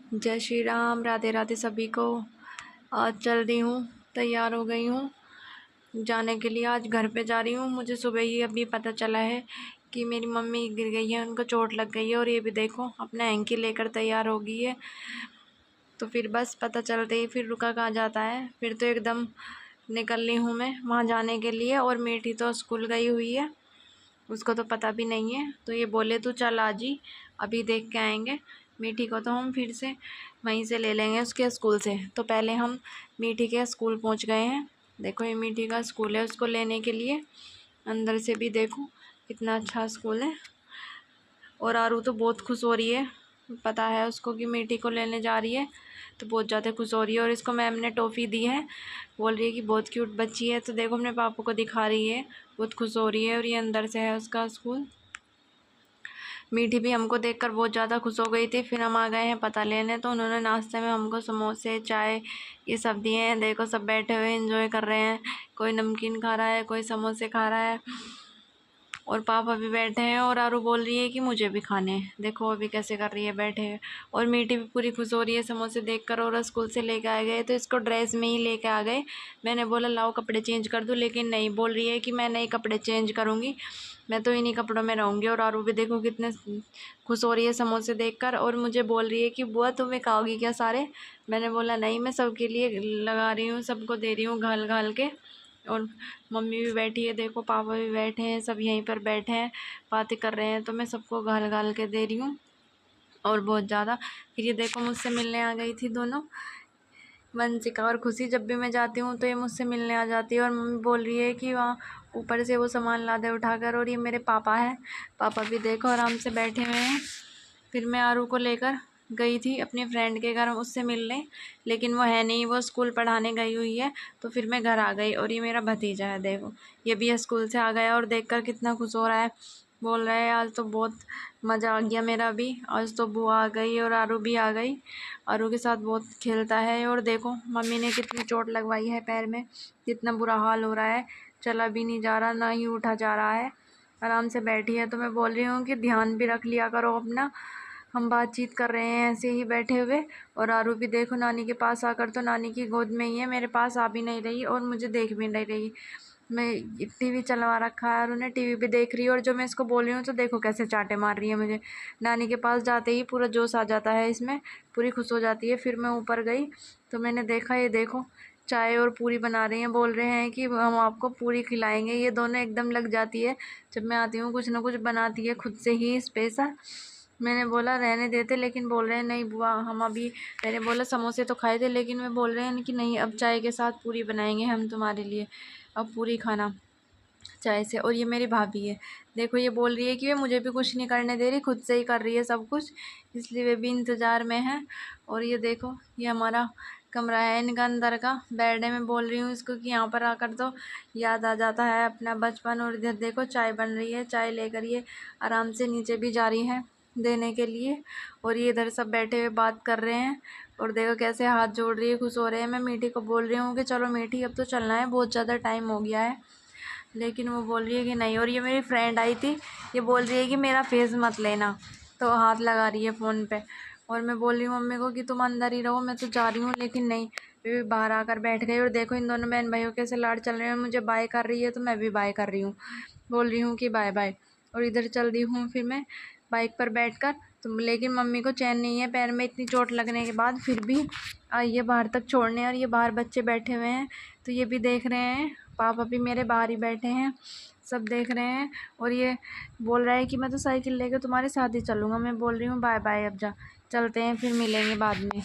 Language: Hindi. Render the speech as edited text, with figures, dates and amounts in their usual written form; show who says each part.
Speaker 1: जय श्री राम, राधे राधे सभी को। आज चल रही हूँ, तैयार हो गई हूँ जाने के लिए। आज घर पे जा रही हूँ। मुझे सुबह ही अभी पता चला है कि मेरी मम्मी गिर गई है, उनको चोट लग गई है। और ये भी देखो अपना हैंकी लेकर तैयार हो गई है। तो फिर बस पता चलते ही फिर रुका कहाँ जाता है। फिर तो एकदम निकल ली हूँ मैं वहाँ जाने के लिए। और मीठी तो स्कूल गई हुई है, उसको तो पता भी नहीं है। तो ये बोले तू चल आज ही, अभी देख के आएंगे। मीठी को तो हम फिर से वहीं से ले लेंगे उसके स्कूल से। तो पहले हम मीठी के स्कूल पहुंच गए हैं। देखो ये मीठी का स्कूल है, उसको लेने के लिए। अंदर से भी देखो कितना अच्छा स्कूल है। और आरू तो बहुत खुश हो रही है, पता है उसको कि मीठी को लेने जा रही है, तो बहुत ज़्यादा खुश हो रही है। और इसको मैम ने टॉफ़ी दी है, बोल रही है कि बहुत क्यूट बच्ची है। तो देखो अपने पापा को दिखा रही है, बहुत खुश हो रही है। और ये अंदर से है उसका स्कूल। मीठी भी हमको देखकर बहुत ज़्यादा खुश हो गई थी। फिर हम आ गए हैं पता लेने। तो उन्होंने नाश्ते में हमको समोसे, चाय, ये सब दिए हैं। देखो सब बैठे हुए एंजॉय कर रहे हैं। कोई नमकीन खा रहा है, कोई समोसे खा रहा है। और पापा भी बैठे हैं। और आरू बोल रही है कि मुझे भी खाने हैं। देखो अभी कैसे कर रही है, बैठे हैं। और मीठी भी पूरी खुश हो रही है समोसे देखकर। और स्कूल से लेके आ गए तो इसको ड्रेस में ही लेके आ गए। मैंने बोला लाओ कपड़े चेंज कर दूँ, लेकिन नहीं, बोल रही है कि मैं नहीं कपड़े चेंज करूँगी, मैं तो इन्हीं कपड़ों में रहूँगी। और आरू भी देखो कितने खुश हो रही है समोसे देखकर। और मुझे बोल रही है कि बुआ तुम्हें खाओगी क्या सारे। मैंने बोला नहीं, मैं सबके लिए लगा रही हूँ, सबको दे रही हूँ घाल घाल के। और मम्मी भी बैठी है, देखो पापा भी बैठे हैं, सब यहीं पर बैठे हैं, बातें कर रहे हैं। तो मैं सबको घाल घाल के दे रही हूँ। और बहुत ज़्यादा। फिर ये देखो मुझसे मिलने आ गई थी दोनों, वंशिका और खुशी। जब भी मैं जाती हूँ तो ये मुझसे मिलने आ जाती है। और मम्मी बोल रही है कि वहाँ ऊपर से वो सामान ला दे उठाकर। और ये मेरे पापा हैं, पापा भी देखो आराम से बैठे हुए हैं। फिर मैं आरू को लेकर गई थी अपनी फ्रेंड के घर उससे मिलने, लेकिन वो है नहीं, वो स्कूल पढ़ाने गई हुई है। तो फिर मैं घर आ गई। और ये मेरा भतीजा है, देखो ये भी स्कूल से आ गया। और देखकर कितना खुश हो रहा है, बोल रहा है आज तो बहुत मज़ा आ गया मेरा भी, आज तो बुआ आ गई और आरू भी आ गई, आरू के साथ बहुत खेलता है। और देखो मम्मी ने कितनी चोट लगवाई है पैर में, कितना बुरा हाल हो रहा है, चला भी नहीं जा रहा, ना ही उठा जा रहा है, आराम से बैठी है। तो मैं बोल रही हूँ कि ध्यान भी रख लिया करो अपना, हम बातचीत कर रहे हैं ऐसे ही बैठे हुए। और आरू भी देखो नानी के पास आकर तो नानी की गोद में ही है, मेरे पास आ भी नहीं रही और मुझे देख भी नहीं रही। मैं टीवी चलवा रखा है और उन्हें टीवी पे देख रही है। और जो मैं इसको बोल रही हूँ तो देखो कैसे चांटे मार रही है मुझे। नानी के पास जाते ही पूरा जोश आ जाता है इसमें, पूरी खुश हो जाती है। फिर मैं ऊपर गई तो मैंने देखा, ये देखो चाय और पूरी बना रही हैं, बोल रहे हैं कि हम आपको पूरी खिलाएंगे। ये दोनों एकदम लग जाती है, जब मैं आती हूँ कुछ ना कुछ बनाती है खुद से ही स्पेशल। मैंने बोला रहने देते, लेकिन बोल रहे हैं नहीं बुआ हम अभी, मैंने बोला समोसे तो खाए थे, लेकिन वे बोल रहे हैं कि नहीं अब चाय के साथ पूरी बनाएंगे हम तुम्हारे लिए, अब पूरी खाना चाय से। और ये मेरी भाभी है, देखो ये बोल रही है कि वे मुझे भी कुछ नहीं करने दे रही, खुद से ही कर रही है सब कुछ, इसलिए वे भी इंतज़ार में है। और ये देखो ये हमारा कमरा है इनका, अंदर का बेड है। मैं बोल रही हूँ इसको कि यहाँ पर आकर तो याद आ जाता है अपना बचपन। और इधर देखो चाय बन रही है, चाय लेकर ये आराम से नीचे भी जा रही है देने के लिए। और ये इधर सब बैठे हुए बात कर रहे हैं। और देखो कैसे हाथ जोड़ रही है, खुश हो रहे हैं। मैं मीठी को बोल रही हूँ कि चलो मीठी अब तो चलना है, बहुत ज़्यादा टाइम हो गया है, लेकिन वो बोल रही है कि नहीं। और ये मेरी फ्रेंड आई थी, ये बोल रही है कि मेरा फेस मत लेना, तो हाथ लगा रही है फ़ोन पे। और मैं बोल रही हूँ मम्मी को कि तुम अंदर ही रहो, मैं तो जा रही हूँ, लेकिन नहीं, वे भी बाहर आकर बैठ गई। और देखो इन दोनों बहन भाइयों कैसे लाड़ चल रहे हैं, मुझे बाय कर रही है तो मैं भी बाय कर रही हूँ, बोल रही हूँ कि बाय बाय। और इधर चल रही हूँ फिर मैं बाइक पर बैठकर। तो लेकिन मम्मी को चैन नहीं है, पैर में इतनी चोट लगने के बाद फिर भी आई है बाहर तक छोड़ने। और ये बाहर बच्चे बैठे हुए हैं, तो ये भी देख रहे हैं, पापा भी मेरे बाहर ही बैठे हैं, सब देख रहे हैं। और ये बोल रहा है कि मैं तो साइकिल लेकर तुम्हारे साथ ही चलूँगा। मैं बोल रही हूँ बाय बाय, अब जा चलते हैं, फिर मिलेंगे बाद में।